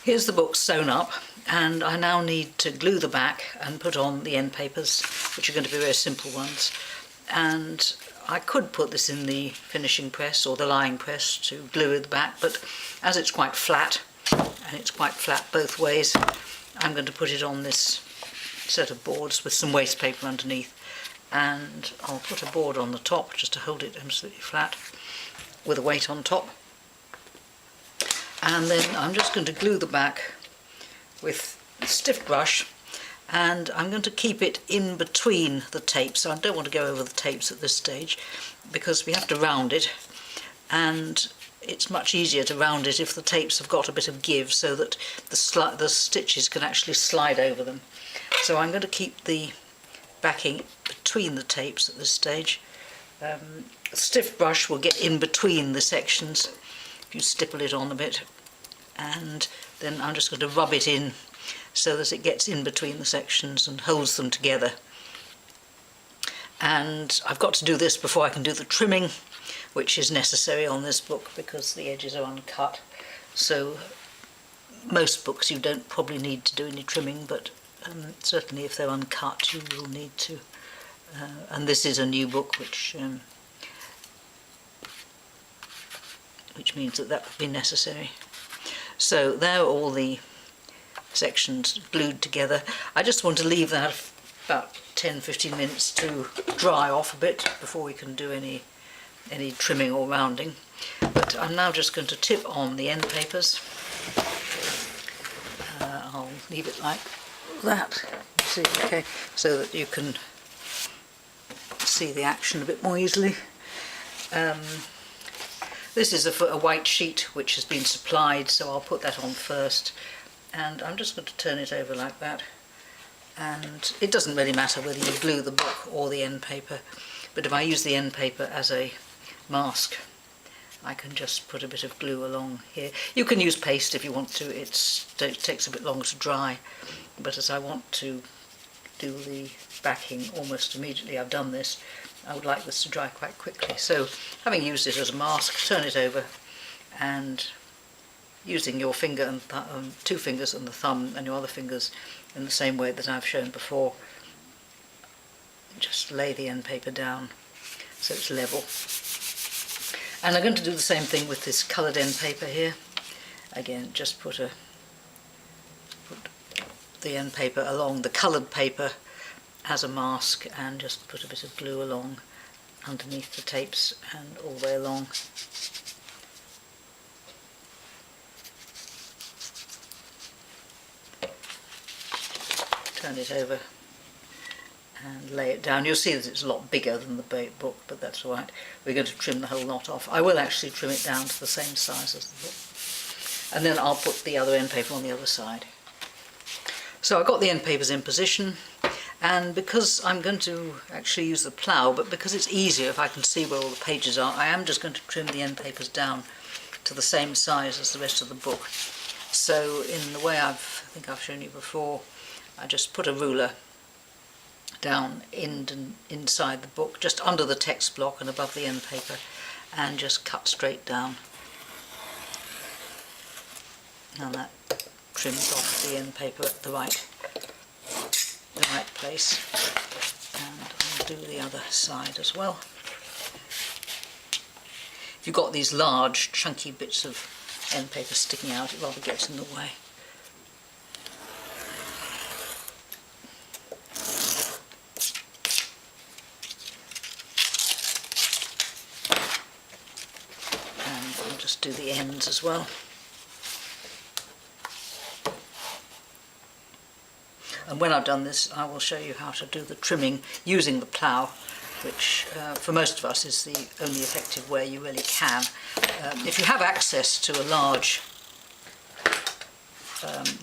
Here's the book sewn up, and I now need to glue the back and put on the end papers, which are going to be very simple ones. And I could put this in the finishing press or the lying press to glue the back, but as it's quite flat, and it's quite flat both ways, I'm going to put it on this set of boards with some waste paper underneath, and I'll put a board on the top just to hold it absolutely flat with a weight on top. And then I'm just going to glue the back with a stiff brush, and I'm going to keep it in between the tapes. So I don't want to go over the tapes at this stage because we have to round it, and it's much easier to round it if the tapes have got a bit of give so that the stitches can actually slide over them. So I'm going to keep the backing between the tapes at this stage. A stiff brush will get in between the sections if you stipple it on a bit, and then I'm just going to rub it in so that it gets in between the sections and holds them together. And I've got to do this before I can do the trimming, which is necessary on this book because the edges are uncut. So most books you don't probably need to do any trimming, but certainly if they're uncut you will need to. And this is a new book, which means that would be necessary. So there are all the sections glued together. I just want to leave that about 10-15 minutes to dry off a bit before we can do any trimming or rounding. But I'm now just going to tip on the end papers. I'll leave it like that, see, okay, so that you can see the action a bit more easily. This is a white sheet which has been supplied, so I'll put that on first, and I'm just going to turn it over like that. And it doesn't really matter whether you glue the book or the end paper, but if I use the end paper as a mask, I can just put a bit of glue along here. You can use paste if you want to, it takes a bit longer to dry, but as I want to do the backing almost immediately I've done this, I would like this to dry quite quickly. So having used it as a mask, turn it over, and using your finger and two fingers and the thumb and your other fingers in the same way that I've shown before, just lay the end paper down so it's level. And I'm going to do the same thing with this coloured end paper here. Again, just put the end paper along the coloured paper as a mask, and just put a bit of glue along underneath the tapes and all the way along. Turn it over and lay it down. You'll see that it's a lot bigger than the book, but that's all right. We're going to trim the whole lot off. I will actually trim it down to the same size as the book, and then I'll put the other end paper on the other side. So I've got the end papers in position, and because I'm going to actually use the plough, but because it's easier if I can see where all the pages are, I am just going to trim the end papers down to the same size as the rest of the book. So in the way I think I've shown you before, I just put a ruler down inside the book, just under the text block and above the end paper, and just cut straight down. And that trims off the end paper at the right place. And I'll do the other side as well. If you've got these large chunky bits of end paper sticking out, it rather gets in the way. And I'll just do the ends as well. And when I've done this, I will show you how to do the trimming using the plough, which for most of us is the only effective way you really can. If you have access to a large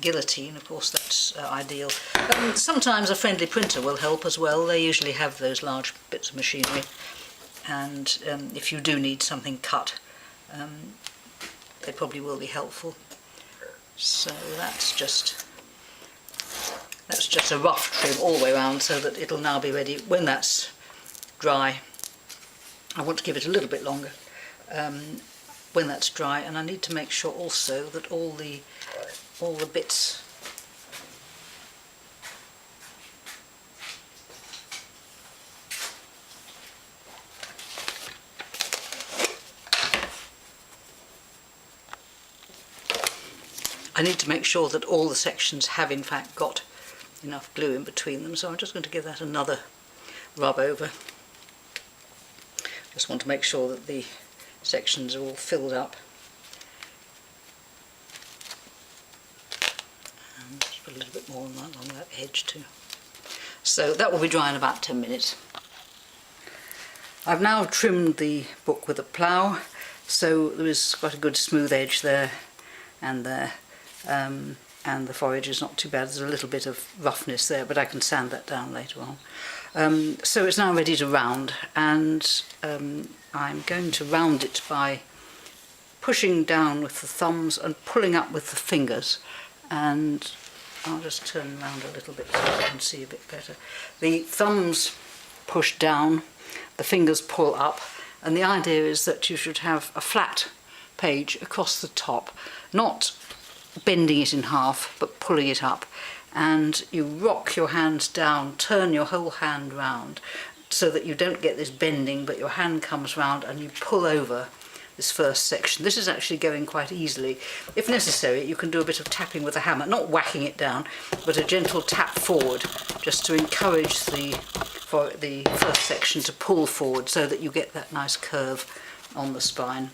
guillotine, of course that's ideal. Sometimes a friendly printer will help as well. They usually have those large bits of machinery, and if you do need something cut, they probably will be helpful. So that's just a rough trim all the way around, so that it'll now be ready when that's dry. I want to give it a little bit longer when that's dry, and I need to make sure also that all the all the bits. I need to make sure that all the sections have in fact got enough glue in between them, so I'm just going to give that another rub over. Just want to make sure that the sections are all filled up. And just put a little bit more on that, along that edge too. So that will be dry in about 10 minutes. I've now trimmed the book with a plough, so there is quite a good smooth edge there and there. And the forage is not too bad. There's a little bit of roughness there, but I can sand that down later on. So it's now ready to round, and I'm going to round it by pushing down with the thumbs and pulling up with the fingers. And I'll just turn around a little bit so you can see a bit better. The thumbs push down, the fingers pull up, and the idea is that you should have a flat page across the top, not bending it in half but pulling it up, and you rock your hands down, turn your whole hand round so that you don't get this bending, but your hand comes round and you pull over this first section. This is actually going quite easily. If necessary, you can do a bit of tapping with a hammer, not whacking it down, but a gentle tap forward just to encourage the first section to pull forward so that you get that nice curve on the spine.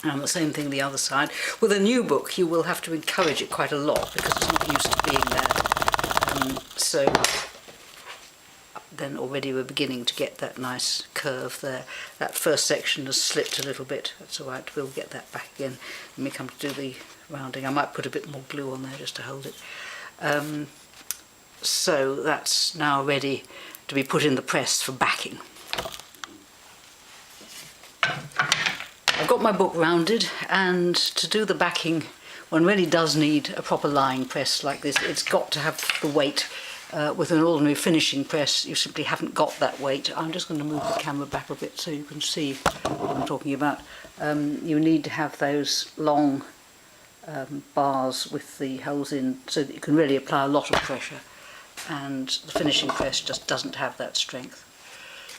And the same thing the other side. With a new book you will have to encourage it quite a lot because it's not used to being there. So then already we're beginning to get that nice curve there. That first section has slipped a little bit. That's all right, we'll get that back again when we come to do the rounding. I might put a bit more glue on there just to hold it. So that's now ready to be put in the press for backing. I've got my book rounded, and to do the backing one really does need a proper lying press like this. It's got to have the weight. With an ordinary finishing press you simply haven't got that weight. I'm just going to move the camera back a bit so you can see what I'm talking about. You need to have those long bars with the holes in so that you can really apply a lot of pressure, and the finishing press just doesn't have that strength.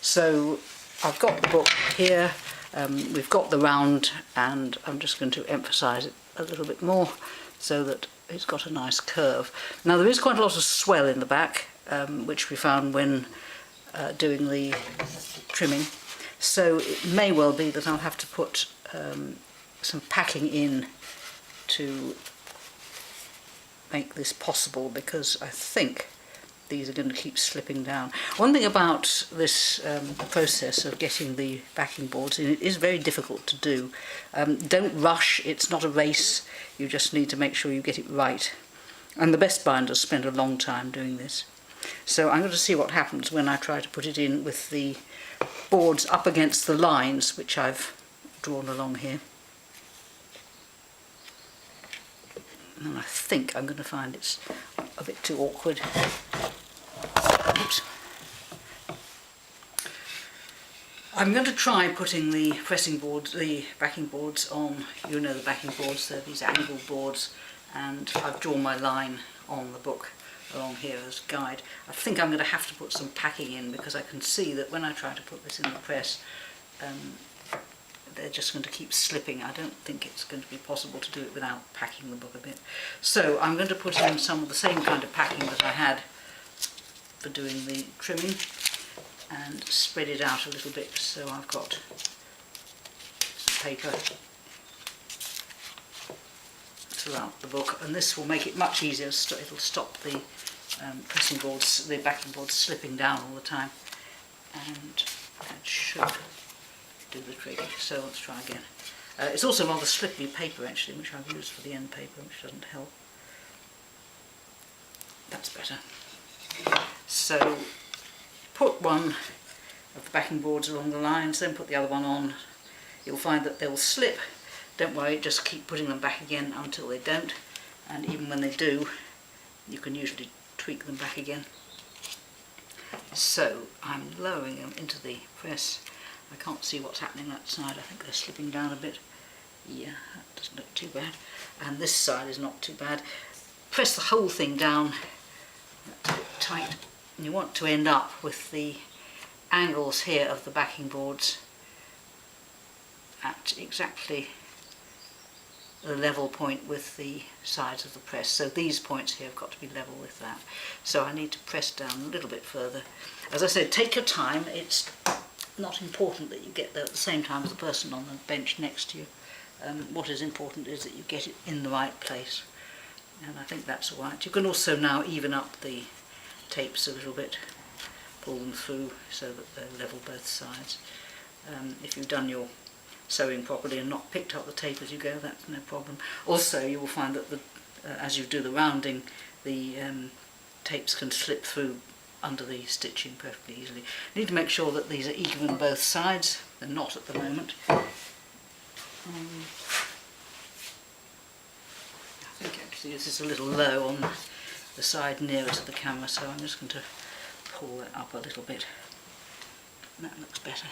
So I've got the book here. We've got the round, and I'm just going to emphasise it a little bit more so that it's got a nice curve. Now there is quite a lot of swell in the back, which we found when doing the trimming, so it may well be that I'll have to put some packing in to make this possible, because I think these are going to keep slipping down. One thing about this process of getting the backing boards in, it is very difficult to do. Don't rush, it's not a race, you just need to make sure you get it right. And the best binders spend a long time doing this. So I'm going to see what happens when I try to put it in with the boards up against the lines which I've drawn along here. And I think I'm going to find it's a bit too awkward. Oops. I'm going to try putting the pressing boards, the backing boards on, you know the backing boards, they're these angle boards, and I've drawn my line on the book along here as a guide. I think I'm going to have to put some packing in, because I can see that when I try to put this in the press, they're just going to keep slipping. I don't think it's going to be possible to do it without packing the book a bit. So I'm going to put in some of the same kind of packing that I had for doing the trimming, and spread it out a little bit so I've got some paper throughout the book, and this will make it much easier. It'll stop the pressing boards, the backing boards slipping down all the time, and that should do the trick. So let's try again. It's also rather slippery paper actually, which I've used for the end paper, which doesn't help. That's better. So put one of the backing boards along the lines, then put the other one on. You'll find that they'll slip. Don't worry, just keep putting them back again until they don't, and even when they do, you can usually tweak them back again. So I'm lowering them into the press. I can't see what's happening that side. I think they're slipping down a bit. Yeah, that doesn't look too bad. And this side is not too bad. Press the whole thing down tight, and you want to end up with the angles here of the backing boards at exactly the level point with the sides of the press. So these points here have got to be level with that. So I need to press down a little bit further. As I said, take your time. It's not important that you get there at the same time as the person on the bench next to you. What is important is that you get it in the right place. And I think that's all right. You can also now even up the tapes a little bit, pull them through so that they're level both sides. If you've done your sewing properly and not picked up the tape as you go, that's no problem. Also, you will find that as you do the rounding, the tapes can slip through under the stitching perfectly easily. You need to make sure that these are even both sides. They're not at the moment. I think actually this is a little low on the side nearer to the camera, so I'm just going to pull that up a little bit. That looks better.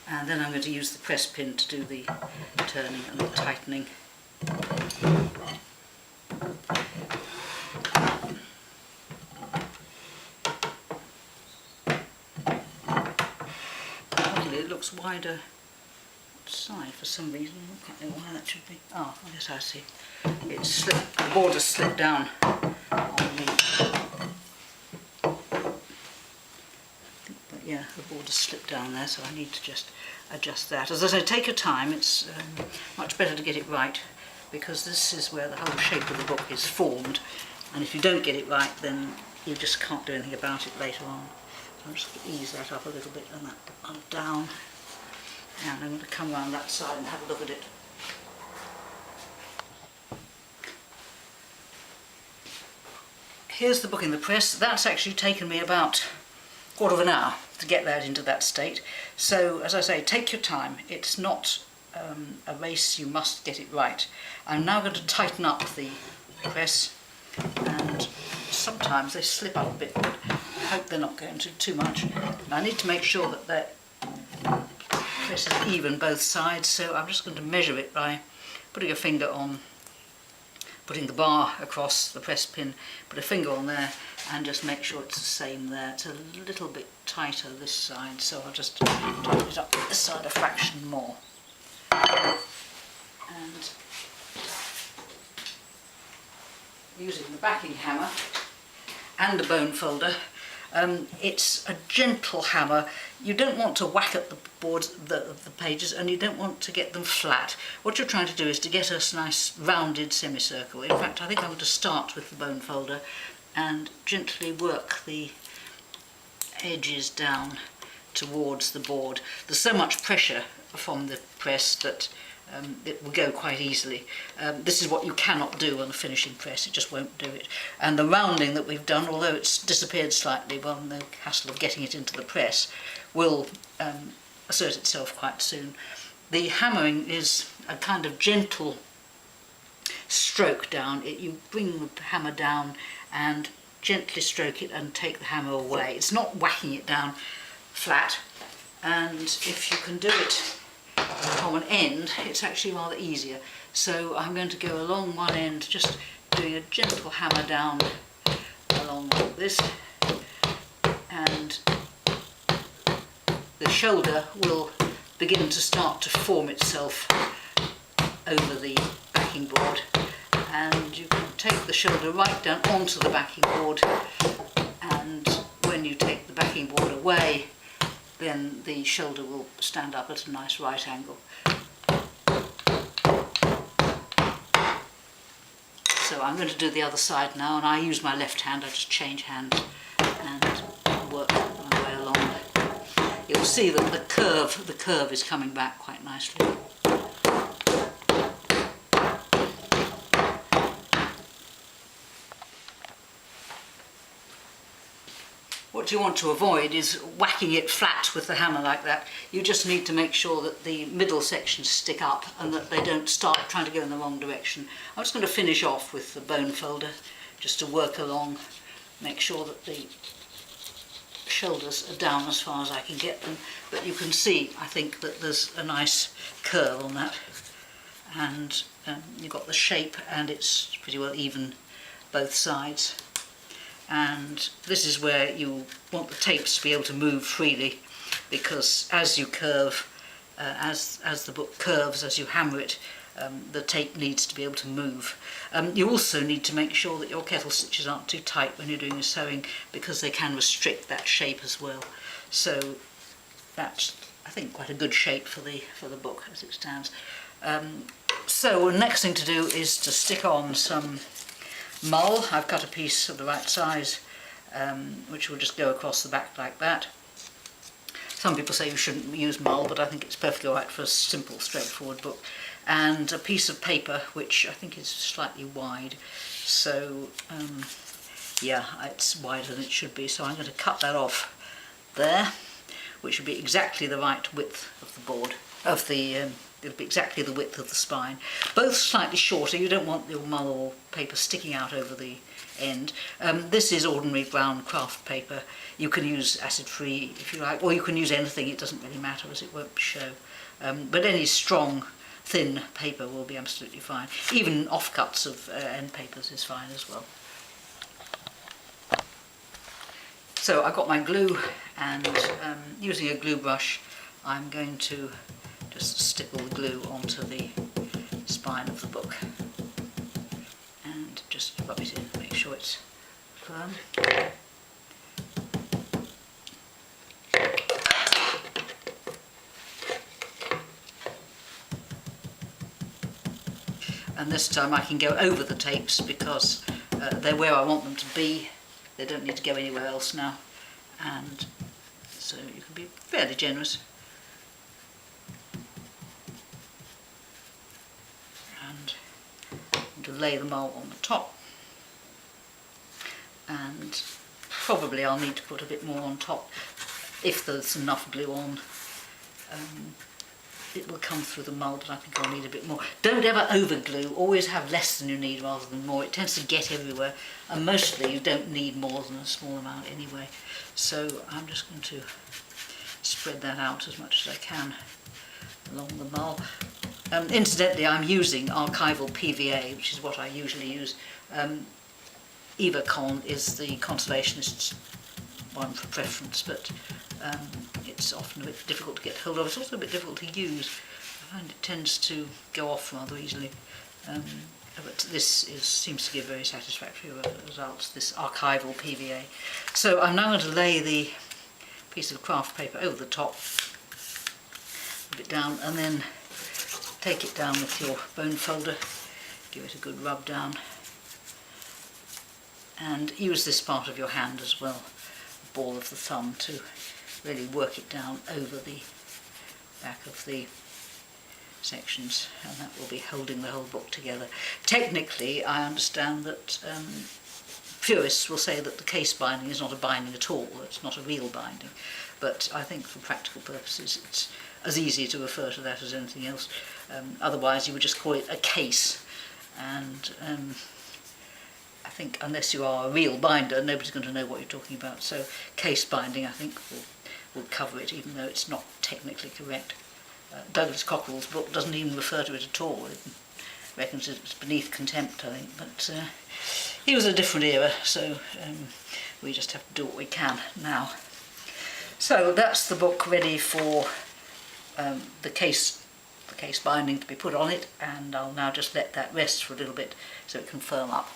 And then I'm going to use the press pin to do the turning and the tightening. Luckily it looks wider side for some reason. I don't quite know why that should be. Oh, I guess I see. It's slipped, the border slipped down on me. Yeah, the border slipped down there, so I need to just adjust that. As I say, take your time. It's much better to get it right, because this is where the whole shape of the book is formed, and if you don't get it right, then you just can't do anything about it later on. So I'm just going to ease that up a little bit and that one down, and I'm going to come around that side and have a look at it. Here's the book in the press. That's actually taken me about a quarter of an hour to get that into that state. So, as I say, take your time. It's not a race, you must get it right. I'm now going to tighten up the press, and sometimes they slip up a bit, but I hope they're not going to too much. And I need to make sure that the press is even both sides, so I'm just going to measure it by putting a finger on, putting the bar across the press pin, put a finger on there, and just make sure it's the same there. It's a little bit tighter this side, so I'll just tighten it up this side a fraction more. And using the backing hammer and the bone folder, it's a gentle hammer. You don't want to whack at the boards, the pages, and you don't want to get them flat. What you're trying to do is to get a nice rounded semicircle. In fact, I think I'm going to start with the bone folder and gently work the edges down towards the board. There's so much pressure from the press that it will go quite easily. This is what you cannot do on a finishing press, it just won't do it. And the rounding that we've done, although it's disappeared slightly, well, the hassle of getting it into the press will assert itself quite soon. The hammering is a kind of gentle stroke down. You bring the hammer down and gently stroke it and take the hammer away. It's not whacking it down flat, and if you can do it from an end, it's actually rather easier. So I'm going to go along one end, just doing a gentle hammer down along like this, and the shoulder will begin to start to form itself over the backing board, and you can take the shoulder right down onto the backing board, and when you take the backing board away, then the shoulder will stand up at a nice right angle. So I'm going to do the other side now, and I use my left hand. I just change hands and work my way along. You'll see that the curve is coming back quite nicely. What you want to avoid is whacking it flat with the hammer like that. You just need to make sure that the middle sections stick up and that they don't start trying to go in the wrong direction. I'm just going to finish off with the bone folder just to work along, make sure that the shoulders are down as far as I can get them, but you can see, I think, that there's a nice curve on that, and you've got the shape, and it's pretty well even both sides. And this is where you want the tapes to be able to move freely, because as you curve, as the book curves, as you hammer it, the tape needs to be able to move. You also need to make sure that your kettle stitches aren't too tight when you're doing your sewing, because they can restrict that shape as well. So that's, I think, quite a good shape for the book as it stands. So the next thing to do is to stick on some mull. I've cut a piece of the right size, which will just go across the back like that. Some people say you shouldn't use mull, but I think it's perfectly alright for a simple, straightforward book. And a piece of paper, which I think is slightly wide, so yeah, it's wider than it should be, so I'm going to cut that off there, which will be exactly the right width of the board, it'll be exactly the width of the spine. Both slightly shorter. You don't want your mull or paper sticking out over the end. This is ordinary brown craft paper. You can use acid-free if you like, or you can use anything, it doesn't really matter as it won't show. But any strong, thin paper will be absolutely fine. Even offcuts of end papers is fine as well. So I've got my glue, and using a glue brush I'm going to just stipple the glue onto the spine of the book and just rub it in, make sure it's firm. And this time I can go over the tapes because they're where I want them to be. They don't need to go anywhere else now, and so you can be fairly generous. And to lay them all on the top, and probably I'll need to put a bit more on top if there's enough glue on. It will come through the mould, and I think I'll need a bit more. Don't ever over glue, always have less than you need rather than more. It tends to get everywhere, and mostly you don't need more than a small amount anyway. So I'm just going to spread that out as much as I can along the mull. Incidentally, I'm using archival PVA, which is what I usually use. Evacon is the conservationist one for preference, but it's often a bit difficult to get hold of. It's also a bit difficult to use. I find it tends to go off rather easily. But this seems to give very satisfactory results, this archival PVA. So I'm now going to lay the piece of craft paper over the top, a bit down, and then take it down with your bone folder, give it a good rub down, and use this part of your hand as well, the ball of the thumb, to really work it down over the back of the sections, and that will be holding the whole book together. Technically, I understand that purists will say that the case binding is not a binding at all, it's not a real binding, but I think for practical purposes it's as easy to refer to that as anything else. Otherwise you would just call it a case, and I think unless you are a real binder nobody's going to know what you're talking about, so case binding I think will cover it, even though it's not technically correct. Douglas Cockerell's book doesn't even refer to it at all. It reckons it's beneath contempt, I think, but he was a different era, so we just have to do what we can now. So that's the book ready for the case binding to be put on it, and I'll now just let that rest for a little bit so it can firm up.